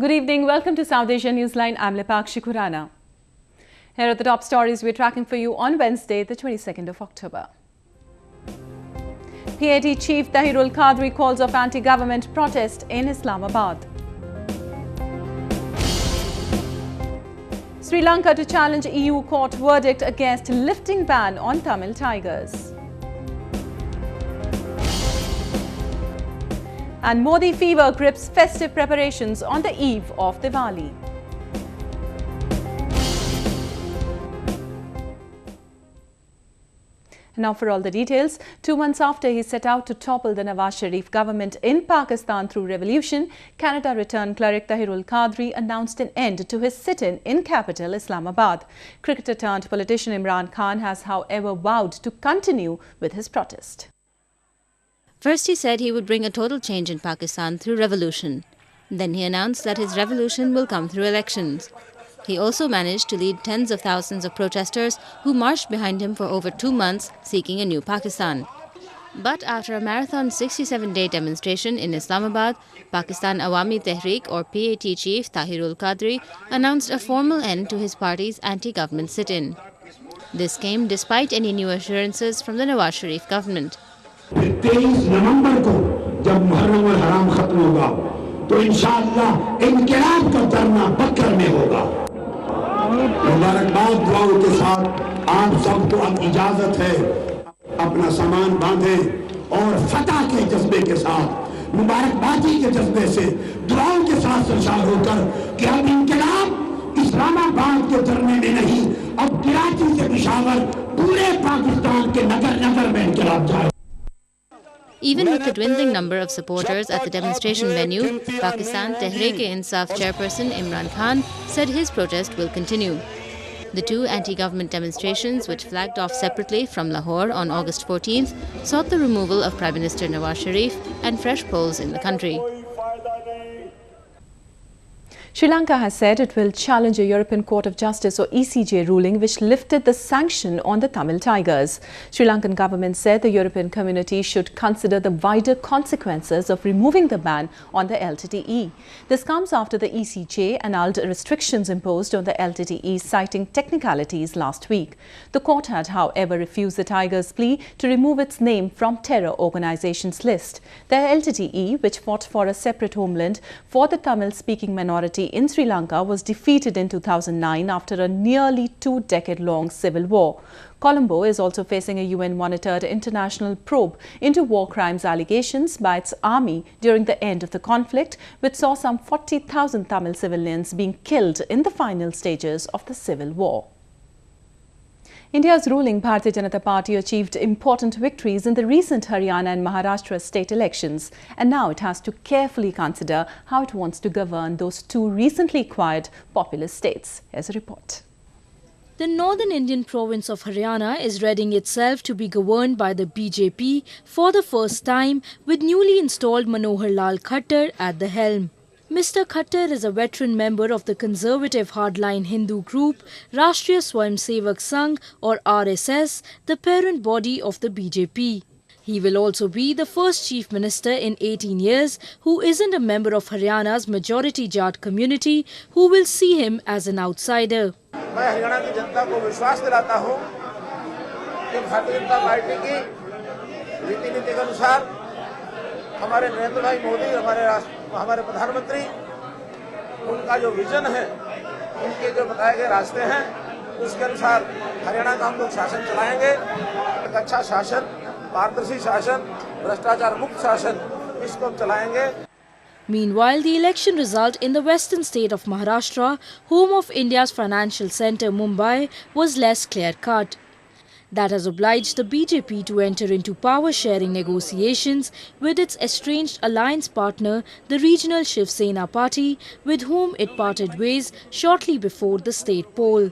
Good evening. Welcome to South Asia Newsline. I'm Lipakshi Khurana. Here are the top stories we're tracking for you on Wednesday, the 22nd of October. PAT Chief Tahirul Qadri calls off anti-government protest in Islamabad. Sri Lanka to challenge EU court verdict against lifting ban on Tamil tigers. And Modi fever grips festive preparations on the eve of Diwali. Now for all the details. 2 months after he set out to topple the Nawaz Sharif government in Pakistan through revolution, Canada returned cleric Tahirul Qadri announced an end to his sit-in in capital Islamabad. Cricketer turned politician Imran Khan has however vowed to continue with his protest. First he said he would bring a total change in Pakistan through revolution. Then he announced that his revolution will come through elections. He also managed to lead tens of thousands of protesters who marched behind him for over 2 months seeking a new Pakistan. But after a marathon 67-day demonstration in Islamabad, Pakistan Awami Tehreek or PAT chief Tahirul Qadri announced a formal end to his party's anti-government sit-in. This came despite any new assurances from the Nawaz Sharif government. 23 नवंबर को जब मुहर्रम और हराम खत्म होगा तो इंशाअल्लाह इनकलाब का धरना बकर में होगा। मुबारकबाद दुआओं के साथ आप सबको अब इजाजत है अपना सामान बांधें और फतह के जज्बे के साथ मुबारकबादी के जज्बे से दुआओं के साथ सरशार होकर कि अब इनकलाब इस्लामाबाद के धरने में नहीं, अब कराची से पिशावर पूरे पाकिस्तान के नगर नगर में इनकलाब जाए। Even with the dwindling number of supporters at the demonstration venue, Pakistan Tehreek-e-Insaf chairperson Imran Khan said his protest will continue. The two anti-government demonstrations, which flagged off separately from Lahore on August 14th, sought the removal of Prime Minister Nawaz Sharif and fresh polls in the country. Sri Lanka has said it will challenge a European Court of Justice or ECJ ruling which lifted the sanction on the Tamil tigers. Sri Lankan government said the European community should consider the wider consequences of removing the ban on the LTTE. This comes after the ECJ annulled restrictions imposed on the LTTE citing technicalities last week. The court had, however, refused the tigers' plea to remove its name from terror organizations list. The LTTE, which fought for a separate homeland for the Tamil-speaking minority in Sri Lanka, was defeated in 2009 after a nearly 2-decade-long civil war. Colombo is also facing a UN-monitored international probe into war crimes allegations by its army during the end of the conflict, which saw some 40,000 Tamil civilians being killed in the final stages of the civil war. India's ruling Bharatiya Janata Party achieved important victories in the recent Haryana and Maharashtra state elections, and now it has to carefully consider how it wants to govern those two recently acquired populous states. Here's a report. The northern Indian province of Haryana is readying itself to be governed by the BJP for the first time, with newly installed Manohar Lal Khattar at the helm. Mr. Khattar is a veteran member of the conservative hardline Hindu group Rashtriya Swayamsevak Sangh or RSS, the parent body of the BJP. He will also be the first chief minister in 18 years who isn't a member of Haryana's majority Jat community, who will see him as an outsider. मैं हरियाणा की जनता को विश्वास दिलाता हूं कि Bharatiya Janata party की रीति नीति के अनुसार हमारे नरेंद्र भाई मोदी हमारे प्रधानमंत्री उनका जो विजन है, उनके जो बताए गए रास्ते हैं, उसके अनुसार हरियाणा का हम लोग शासन चलाएंगे। एक अच्छा शासन, पारदर्शी शासन, भ्रष्टाचार मुक्त शासन, इसको हम चलाएंगे। Meanwhile, the election result in the western state of Maharashtra, home of India's financial centre Mumbai, was less clear-cut. That has obliged the BJP to enter into power-sharing negotiations with its estranged alliance partner, the regional Shiv Sena party, with whom it parted ways shortly before the state poll.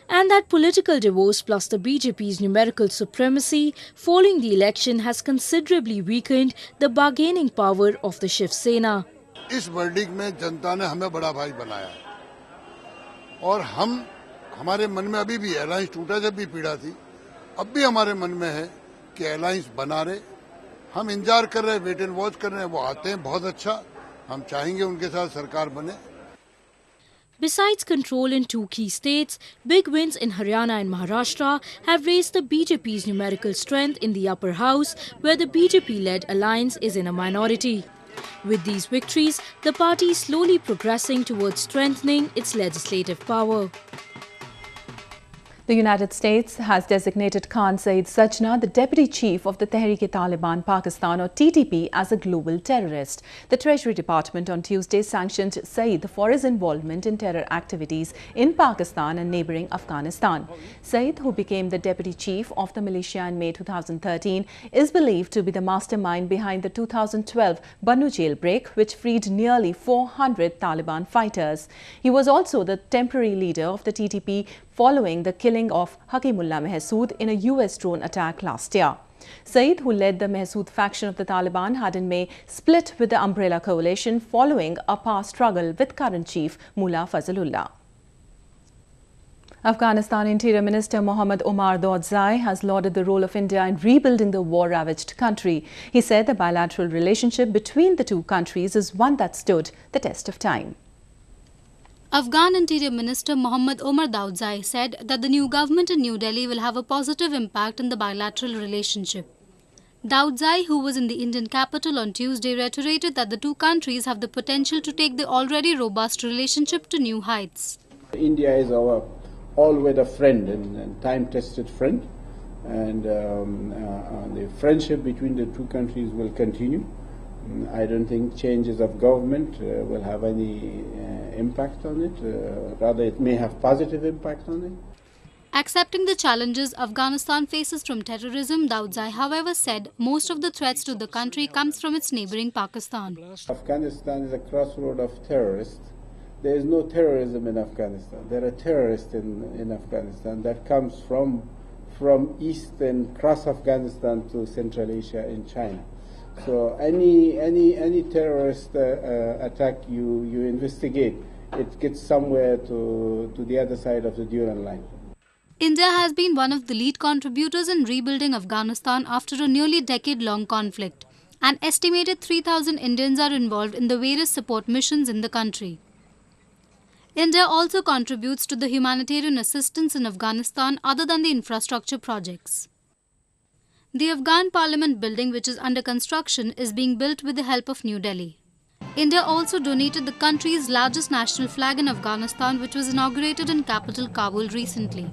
And that political divorce plus the BJP's numerical supremacy following the election has considerably weakened the bargaining power of the Shiv Sena. इस verdict में जनता ने हमें बड़ा भाई बनाया और हमारे मन में अभी भी अलायंस टूटा जब भी पीड़ा थी, अब भी हमारे मन में है कि अलायंस बना रहे। हम इंतजार कर रहे हैं, वेट एंड वॉच कर रहे हैं, वो आते हैं बहुत अच्छा, हम चाहेंगे उनके साथ सरकार बने। Besides control in 2 key states, big wins in Haryana and Maharashtra have raised the BJP's numerical strength in the upper house, where the BJP-led alliance is in a minority. With these victories, the party is slowly progressing towards strengthening its legislative power. The United States has designated Khan Saeed Sajna, the deputy chief of the Tehreek-e-Taliban Pakistan or TTP, as a global terrorist. The Treasury Department on Tuesday sanctioned Saeed for his involvement in terror activities in Pakistan and neighboring Afghanistan. Saeed, who became the deputy chief of the militia in May 2013, is believed to be the mastermind behind the 2012 Bannu jailbreak, which freed nearly 400 Taliban fighters. He was also the temporary leader of the TTP following the killing of Hakimullah Mehsood in a US drone attack last year. Saeed, who led the Mehsood faction of the Taliban, had in May split with the Umbrella Coalition following a past struggle with current chief Mullah Fazlullah. Afghanistan Interior Minister Mohammad Omar Daudzai has lauded the role of India in rebuilding the war-ravaged country. He said the bilateral relationship between the two countries is one that stood the test of time. Afghan Interior Minister Mohammad Omar Daudzai said that the new government in New Delhi will have a positive impact in the bilateral relationship. Daudzai, who was in the Indian capital on Tuesday, reiterated that the two countries have the potential to take the already robust relationship to new heights. India is our all-weather friend and time-tested friend, and the friendship between the two countries will continue. I don't think changes of government will have any impact on it. Rather, it may have positive impact on it. Accepting the challenges Afghanistan faces from terrorism, Daudzai, however, said most of the threats to the country comes from its neighboring Pakistan. Afghanistan is a crossroad of terrorists. There is no terrorism in Afghanistan. There are terrorists in Afghanistan that comes from east and cross Afghanistan to Central Asia and China. So any terrorist attack you investigate, it gets somewhere to the other side of the Durand line. India has been one of the lead contributors in rebuilding Afghanistan after a nearly decade-long conflict. An estimated 3,000 Indians are involved in the various support missions in the country. India also contributes to the humanitarian assistance in Afghanistan other than the infrastructure projects. The Afghan Parliament building, which is under construction, is being built with the help of New Delhi. India also donated the country's largest national flag in Afghanistan, which was inaugurated in capital Kabul recently.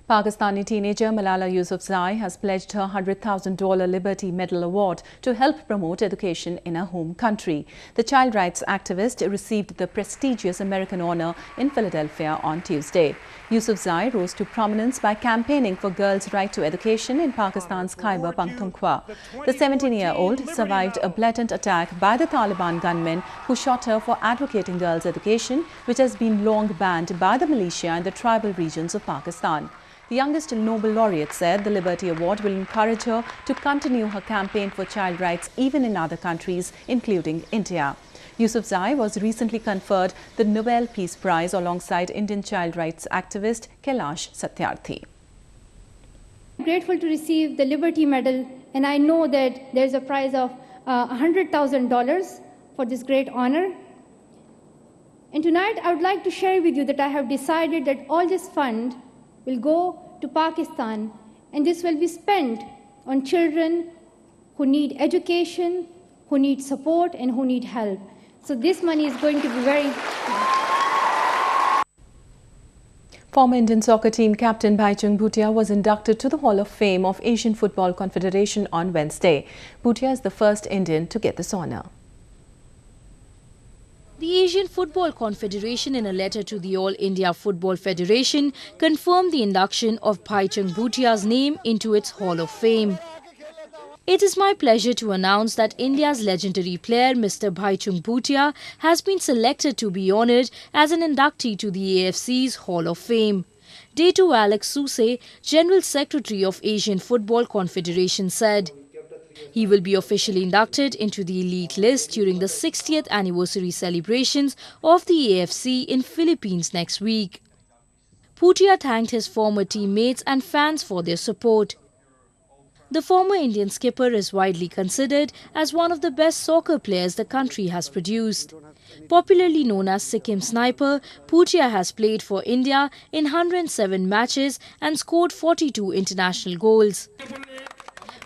Pakistani teenager Malala Yousafzai has pledged her $100,000 Liberty Medal Award to help promote education in her home country. The child rights activist received the prestigious American honor in Philadelphia on Tuesday. Yousafzai rose to prominence by campaigning for girls' right to education in Pakistan's Khyber Pakhtunkhwa. The 17-year-old survived a blatant attack by the Taliban gunmen who shot her for advocating girls' education, which has been long banned by the militia in the tribal regions of Pakistan. The youngest Nobel laureate said the Liberty Award will encourage her to continue her campaign for child rights even in other countries, including India. Yousafzai was recently conferred the Nobel Peace Prize alongside Indian child rights activist Kailash Satyarthi. I'm grateful to receive the Liberty Medal, and I know that there's a prize of $100,000 for this great honor. And tonight I would like to share with you that I have decided that all this fund will go to Pakistan, and this will be spent on children who need education, who need support, and who need help. So this money is going to be very... Former Indian soccer team captain Bhaichung Bhutia was inducted to the Hall of Fame of Asian Football Confederation on Wednesday. Bhutia is the first Indian to get this honor. The Asian Football Confederation, in a letter to the All India Football Federation, confirmed the induction of Bhaichung Bhutia's name into its Hall of Fame. It is my pleasure to announce that India's legendary player Mr. Bhaichung Bhutia has been selected to be honoured as an inductee to the AFC's Hall of Fame. Dato Alex Sousay, General Secretary of Asian Football Confederation, said. He will be officially inducted into the elite list during the 60th anniversary celebrations of the AFC in Philippines next week. Bhutia thanked his former teammates and fans for their support. The former Indian skipper is widely considered as one of the best soccer players the country has produced. Popularly known as Sikkim Sniper, Bhutia has played for India in 107 matches and scored 42 international goals.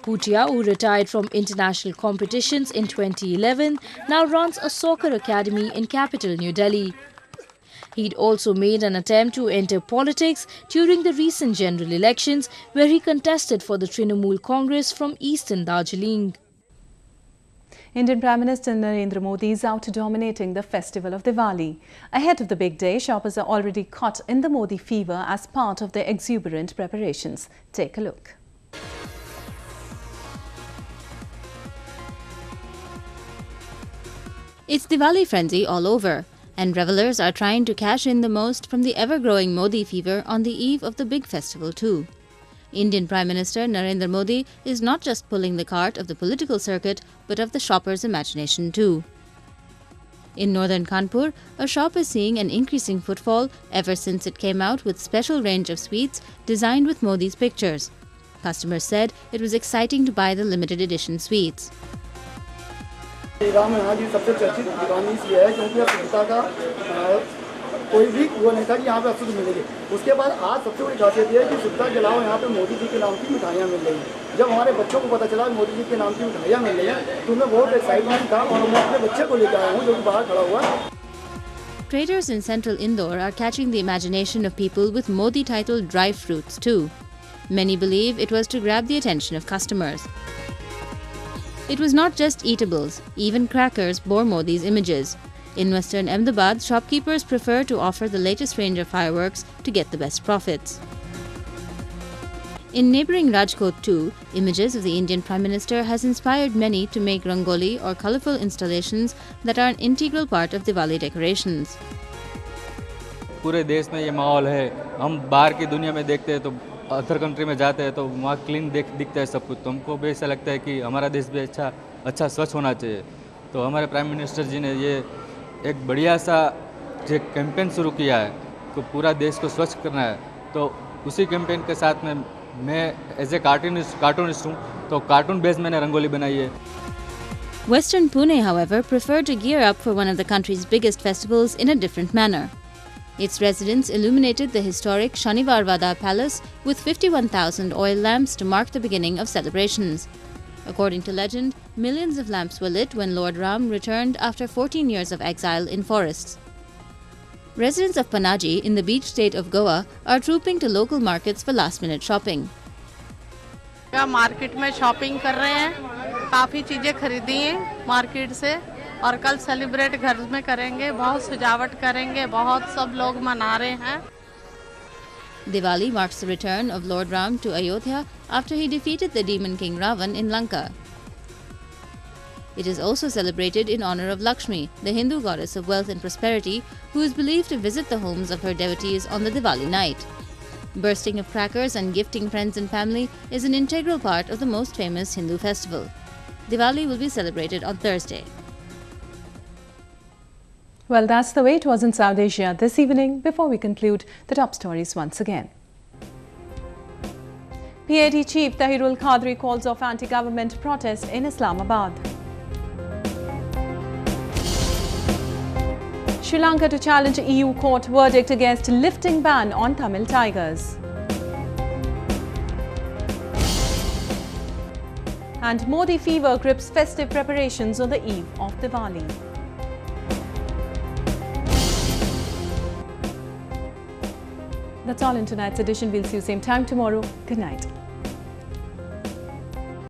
Bhutia, who retired from international competitions in 2011, now runs a soccer academy in capital New Delhi. He'd also made an attempt to enter politics during the recent general elections, where he contested for the Trinamool Congress from eastern Darjeeling. Indian Prime Minister Narendra Modi is out dominating the festival of Diwali. Ahead of the big day, shoppers are already caught in the Modi fever as part of their exuberant preparations. Take a look. It's Diwali frenzy all over, and revelers are trying to cash in the most from the ever-growing Modi fever on the eve of the big festival too. Indian Prime Minister Narendra Modi is not just pulling the cart of the political circuit, but of the shopper's imagination too. In northern Kanpur, a shop is seeing an increasing footfall ever since it came out with special range of sweets designed with Modi's pictures. Customers said it was exciting to buy the limited edition sweets. यहाँ की सबसे चर्चित दुकान इसलिए है क्योंकि अब शुद्धता का कोई भी वो नहीं था कि यहाँ पे अशुद्ध मिलेगी। उसके बाद आज सबसे बड़ी खासियत ये है कि शुद्धता के अलावा यहाँ पे मोदी जी के नाम की मिठाइयाँ मिल रही हैं। जब हमारे बच्चों को पता चला मोदी जी के नाम की मिठाइयाँ मिल रही हैं तो उन्हें बहुत एक्साइटमेंट था और मैं अपने बच्चे को लेकर आया हूँ जो कि बाहर खड़ा हुआ है। Traders in central Indore are catching the imagination of people with Modi-titled dry fruits too. Many believe it was to grab the attention of customers. It was not just eatables, even crackers bore Modi's images. In western Ahmedabad, shopkeepers prefer to offer the latest range of fireworks to get the best profits. In neighbouring Rajkot too, images of the Indian Prime Minister has inspired many to make rangoli or colourful installations that are an integral part of Diwali decorations. पूरे देश में ये माहौल है। हम बाहर की दुनिया में देखते हैं तो अदर कंट्री में जाते हैं तो वहाँ क्लीन दिखता है सब कुछ, तो हमको भी ऐसा लगता है कि हमारा देश भी अच्छा स्वच्छ होना चाहिए। तो हमारे प्राइम मिनिस्टर जी ने ये एक बढ़िया सा जो कैंपेन शुरू किया है कि पूरा देश को स्वच्छ करना है, तो उसी कैंपेन के साथ में मैं एज ए कार्टूनिस्ट हूँ, तो कार्टून बेस मैंने रंगोली बनाई है। Western Pune, however, preferred to gear up for one of the country's biggest festivals in a different manner. Its residents illuminated the historic Shanivar Vada Palace with 51,000 oil lamps to mark the beginning of celebrations. According to legend, millions of lamps were lit when Lord Ram returned after 14 years of exile in forests. Residents of Panaji in the beach state of Goa are trooping to local markets for last-minute shopping. Market में shopping कर रहे हैं, काफ़ी चीज़ें खरीदी हैं market से और कल सेलिब्रेट घर में करेंगे, बहुत सजावट करेंगे, बहुत सब लोग मना रहे हैं। Diwali marks the return of Lord Ram to Ayodhya after he defeated the demon king Ravan in Lanka. It is also celebrated in honor of Lakshmi, the Hindu goddess of wealth and prosperity, who is believed to visit the homes of her devotees on the Diwali night. Bursting of crackers and gifting friends and family is an integral part of the most famous Hindu festival. Diwali will be celebrated on Thursday. Well, that's the way it was in South Asia this evening. Before we conclude, the top stories once again. PAD Chief Tahirul Qadri calls off anti-government protest in Islamabad. Sri Lanka to challenge EU court verdict against lifting ban on Tamil tigers. And Modi fever grips festive preparations on the eve of Diwali. That's all in tonight's edition. We'll see you same time tomorrow. Good night.